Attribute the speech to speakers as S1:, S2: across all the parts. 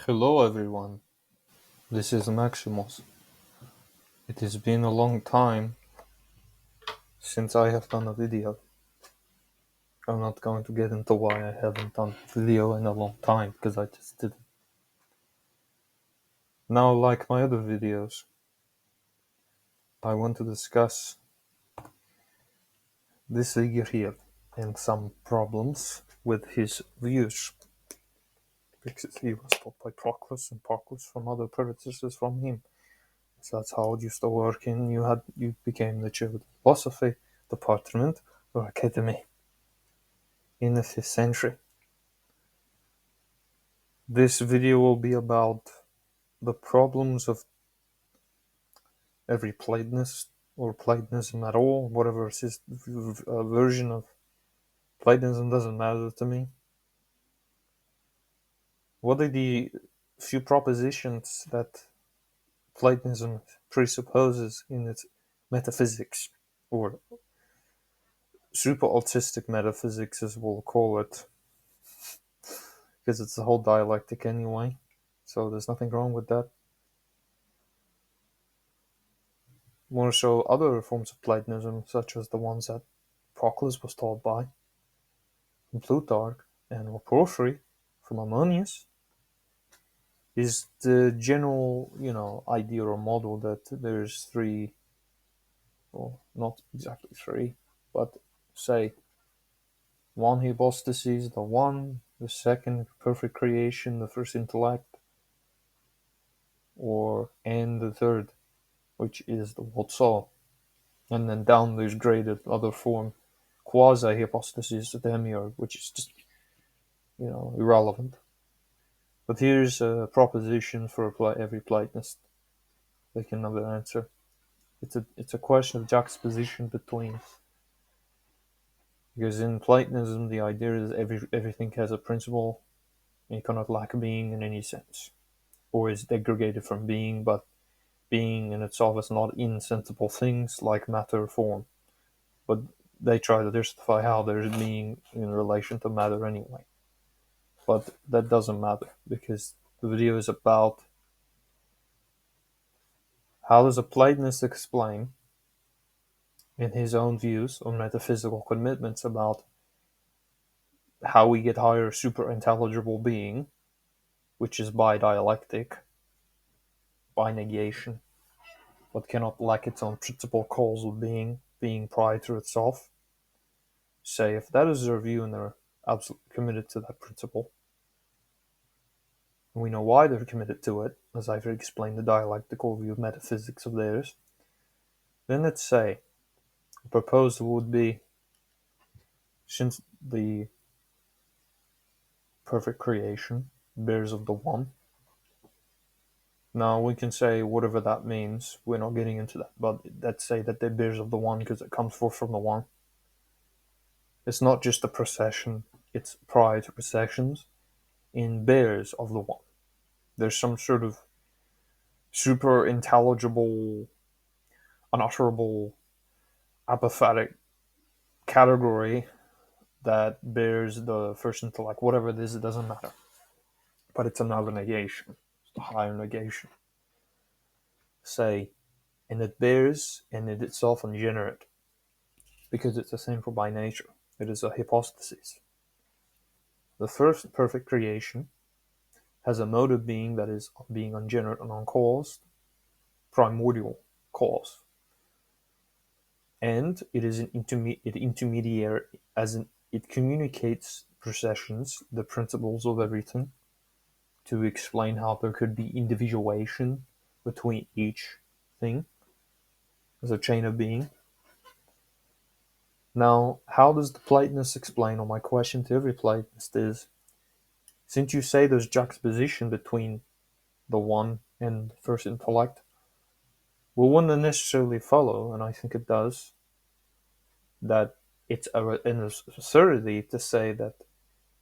S1: Hello everyone, this is Maximus. It has been a long time since I have done a video. I'm not going to get into why I haven't done a video in a long time, because I just didn't. Now, like my other videos, I want to discuss this figure here and some problems with his views, because he was taught by Proclus and Proclus from other predecessors from him. So that's how it used to work, and you became the chair of the philosophy department or academy in the 5th century. This video will be about the problems of every Platonist or Platonism at all, whatever version of Platonism doesn't matter to me. What are the few propositions that Platonism presupposes in its metaphysics, or super autistic metaphysics as we'll call it, because it's the whole dialectic anyway, so there's nothing wrong with that. More so, other forms of Platonism, such as the ones that Proclus was taught by, from Plutarch, and Porphyry from Ammonius, is the general, idea or model that there's three, well, not exactly three, but say one hypostasis, the one, the second perfect creation, the first intellect, and the third, which is the world soul. And then down there's graded other form, quasi hypostasis, the demiurge, which is just, irrelevant. But here's a proposition for every Platonist they can never answer. It's a question of juxtaposition between, because in Platonism the idea is everything has a principle, and you cannot lack being in any sense, or is degraded from being, but being in itself is not insensible things like matter or form. But they try to justify how there's being in relation to matter anyway. But that doesn't matter, because the video is about how does a Platonist explain, in his own views on metaphysical commitments, about how we get higher super intelligible being, which is by dialectic, by negation, but cannot lack its own principal causal being prior to itself. Say, if that is their view and they're absolutely committed to that principle, and we know why they're committed to it, as I've explained the dialectical view of metaphysics of theirs, then let's say, a proposal would be, since the perfect creation bears of the one. Now we can say whatever that means. We're not getting into that, but let's say that they bears of the one because it comes forth from the one. It's not just a procession; it's prior to processions in bears of the one. There's some sort of super intelligible, unutterable, apophatic category that bears the first intellect. Whatever it is, it doesn't matter. But it's another negation. It's a higher negation. Say, and it bears in it itself ungenerate, because it's a sinful by nature. It is a hypostasis. The first perfect creation has a mode of being that is being ungenerate and uncaused, primordial cause. And it is an intermediary, as in it communicates processions, the principles of everything, to explain how there could be individuation between each thing as a chain of being. Now, how does the Platonist explain, or my question to every Platonist is, since you say there's juxtaposition between the one and the first intellect, well, wouldn't it necessarily follow, and I think it does, that it's an absurdity to say that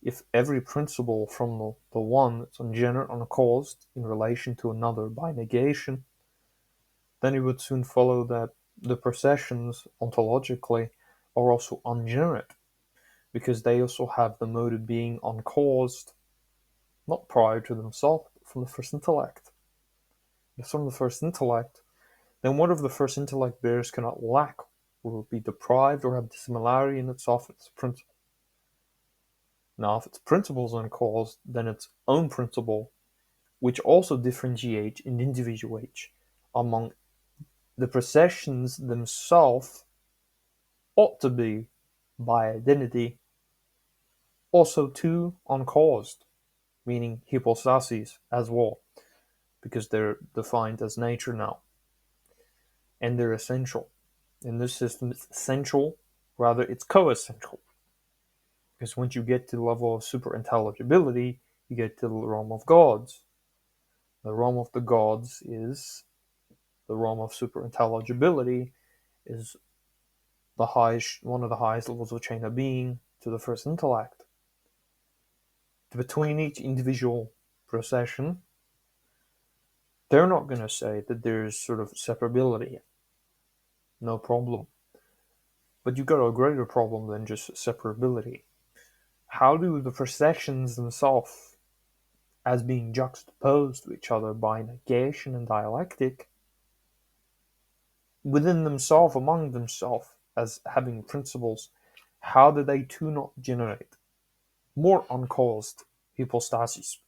S1: if every principle from the one is ungenerate, uncaused in relation to another by negation, then it would soon follow that the processions ontologically are also ungenerate, because they also have the mode of being uncaused, not prior to themselves, from the first intellect. If it's from the first intellect, then what if the first intellect bears cannot lack, or be deprived, or have dissimilarity in itself and its principle? Now, if its principle is uncaused, then its own principle, which also differentiates and individuates among the processions themselves, ought to be, by identity, also too uncaused, meaning hypostases as well, because they're defined as nature now, and they're essential. In this system, it's essential, rather it's co-essential. Because once you get to the level of superintelligibility, you get to the realm of gods. The realm of the gods is the realm of superintelligibility, is one of the highest levels of chain of being to the first intellect. Between each individual procession, they're not going to say that there's sort of separability. No problem. But you've got a greater problem than just separability. How do the processions themselves, as being juxtaposed to each other by negation and dialectic, within themselves, among themselves, as having principles, how do they too not generate more uncaused hypostases,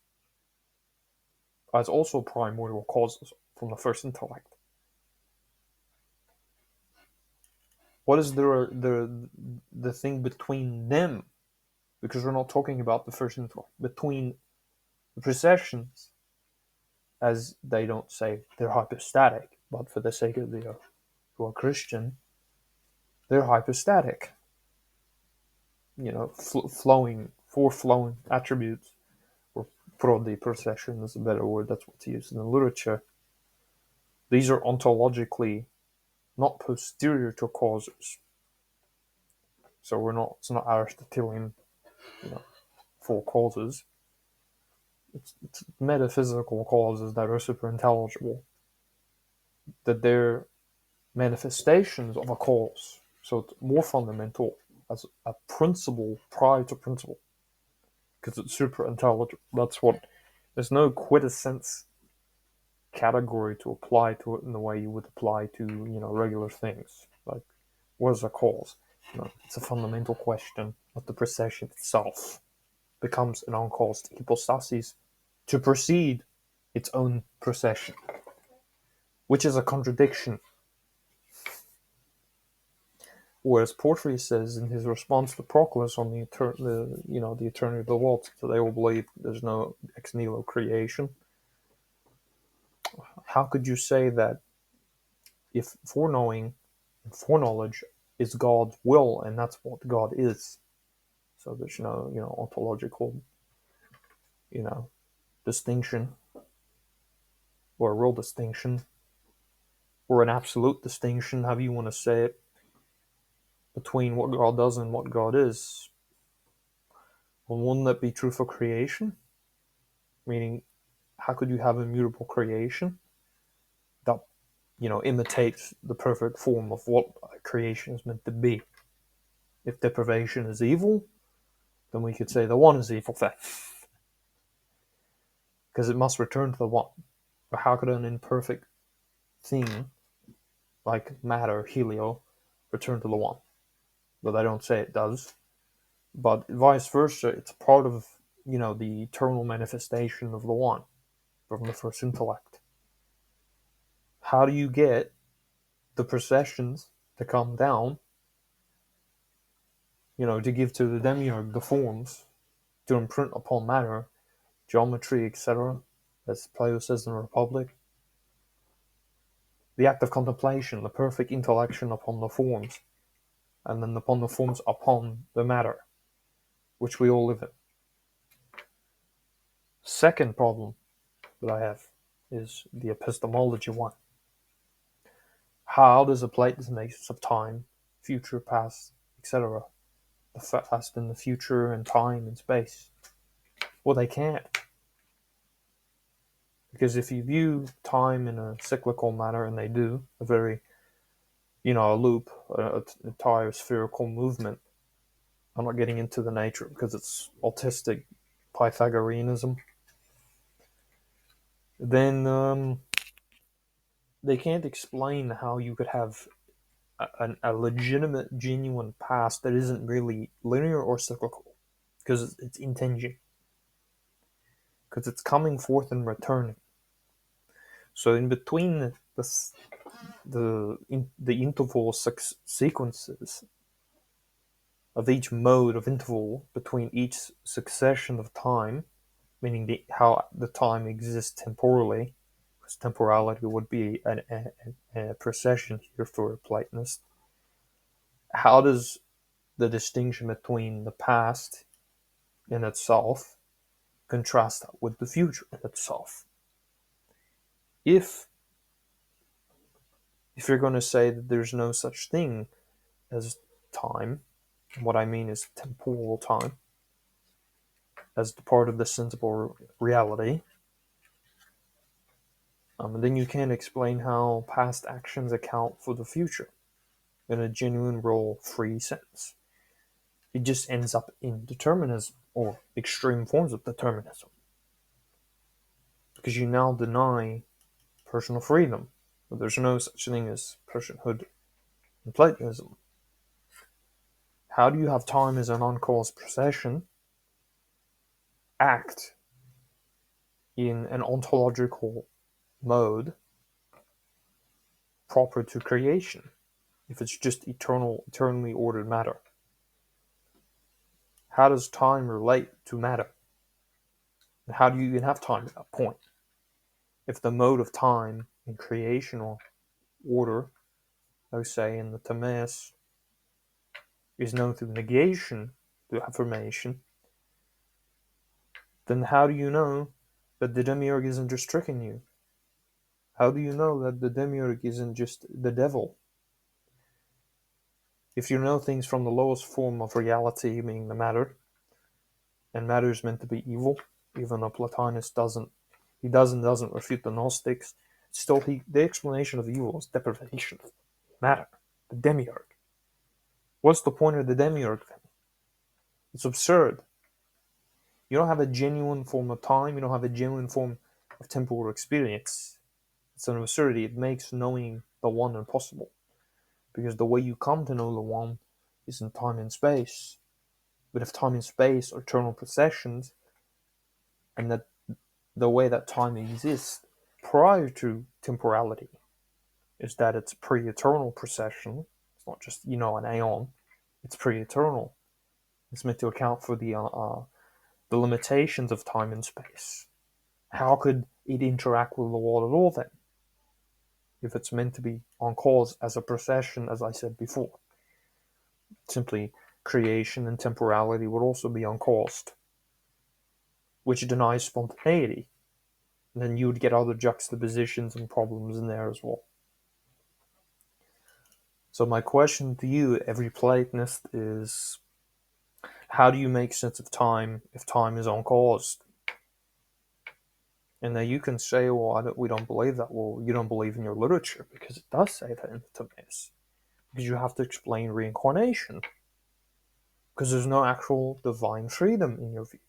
S1: as also primordial causes from the first intellect? What is the thing between them? Because we're not talking about the first intellect. Between the processions, as they don't say they're hypostatic, but for the sake of the who are Christian, they're hypostatic. Flowing, four-flowing attributes, or prodi procession is a better word, that's what's used in the literature. These are ontologically not posterior to causes. So it's not Aristotelian, four causes. It's metaphysical causes that are super intelligible, that they're manifestations of a cause. So it's more fundamental as a principle prior to principle, because it's super intelligible. There's no quintessence category to apply to it in the way you would apply to regular things. Like, what is a cause? It's a fundamental question of the procession itself becomes an uncaused hypostasis to precede its own procession, which is a contradiction. Whereas Porphyry says in his response to Proclus on the eternity of the world, so they all believe there's no ex nihilo creation. How could you say that if foreknowing and foreknowledge is God's will, and that's what God is? So there's no ontological distinction, or a real distinction, or an absolute distinction, however you want to say it, between what God does and what God is. Well, wouldn't that be true for creation? Meaning, how could you have immutable creation that imitates the perfect form of what creation is meant to be? If deprivation is evil, then we could say the one is evil then, because it must return to the one. But how could an imperfect thing like matter, helio, return to the one? But I don't say it does. But vice versa, it's part of the eternal manifestation of the one from the first intellect. How do you get the processions to come down, to give to the demiurge the forms, to imprint upon matter, geometry, etc., as Plato says in the Republic? The act of contemplation, the perfect intellection upon the forms, and then upon the forms upon the matter, which we all live in. Second problem that I have is the epistemology one. How does a Platonist make use of time, future, past, etc., the past and the future, and time and space? Well, they can't. Because if you view time in a cyclical manner, and they do, a very, a loop, an entire spherical movement. I'm not getting into the nature because it's autistic Pythagoreanism. then they can't explain how you could have a legitimate, genuine past that isn't really linear or cyclical, because it's intangent, because it's coming forth and returning. So in between the interval sequences of each mode of interval between each succession of time, meaning how the time exists temporally, because temporality would be a precession here for a Platonist. How does the distinction between the past in itself contrast that with the future in itself? If if you're going to say that there's no such thing as time, what I mean is temporal time, as the part of the sensible reality, then you can't explain how past actions account for the future in a genuine, real, free sense. It just ends up in determinism or extreme forms of determinism, because you now deny personal freedom. But there's no such thing as personhood in Platonism. How do you have time as an uncaused procession act in an ontological mode proper to creation if it's just eternally ordered matter? How does time relate to matter? And how do you even have time at that point? If the mode of time in creational order, let's say in the Timaeus, is known through negation, through affirmation, then how do you know that the demiurge isn't just tricking you? How do you know that the demiurge isn't just the devil? If you know things from the lowest form of reality, meaning the matter, and matter is meant to be evil, even though Plotinus doesn't refute the Gnostics, still the explanation of evil is deprivation of matter, the demiurge. What's the point of the demiurge then? It's absurd. You don't have a genuine form of time, you don't have a genuine form of temporal experience. It's an absurdity. It makes knowing the one impossible. Because the way you come to know the one is in time and space. But if time and space are eternal processions, and that the way that time exists prior to temporality is that it's pre-eternal procession, it's not just, an aeon, it's pre-eternal. It's meant to account for the limitations of time and space. How could it interact with the world at all then? If it's meant to be on cause as a procession, as I said before. Simply creation and temporality would also be uncaused, which denies spontaneity. And then you would get other juxtapositions and problems in there as well. So my question to you, every Platonist, is how do you make sense of time if time is uncaused? And now you can say, well, we don't believe that. Well, you don't believe in your literature because it does say that in the Timaeus. Because you have to explain reincarnation. Because there's no actual divine freedom in your view.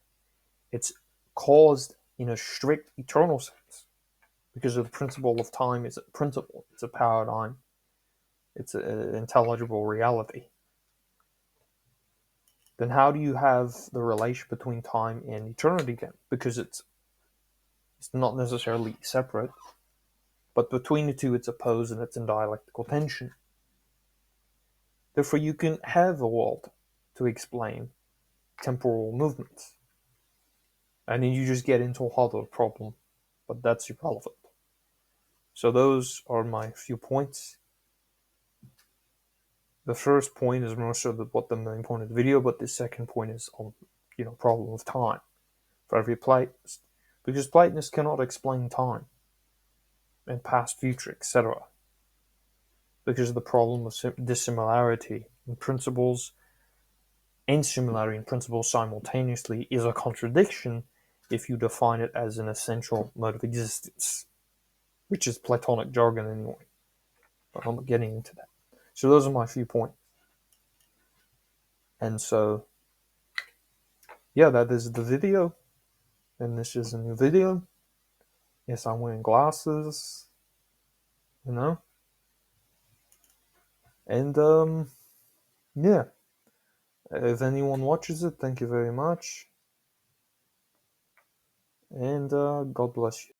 S1: It's caused in a strict eternal sense. Because the principle of time is a principle. It's a paradigm. It's an intelligible reality. Then how do you have the relation between time and eternity then? Because it's not necessarily separate, but between the two it's opposed and it's in dialectical tension. Therefore, you can have a world to explain temporal movements. And then you just get into a harder problem, but that's irrelevant. So those are my few points. The first point is more so what the main point of the video, but the second point is on, problem of time for every Platonist. Because Platonists cannot explain time and past, future, etc. Because of the problem of dissimilarity in principles and similarity in principles simultaneously is a contradiction if you define it as an essential mode of existence, which is Platonic jargon anyway. But I'm not getting into that. So those are my few points. And so, yeah, that is the video. And this is a new video. Yes, I'm wearing glasses, you know? And, yeah. If anyone watches it, thank you very much. And God bless you.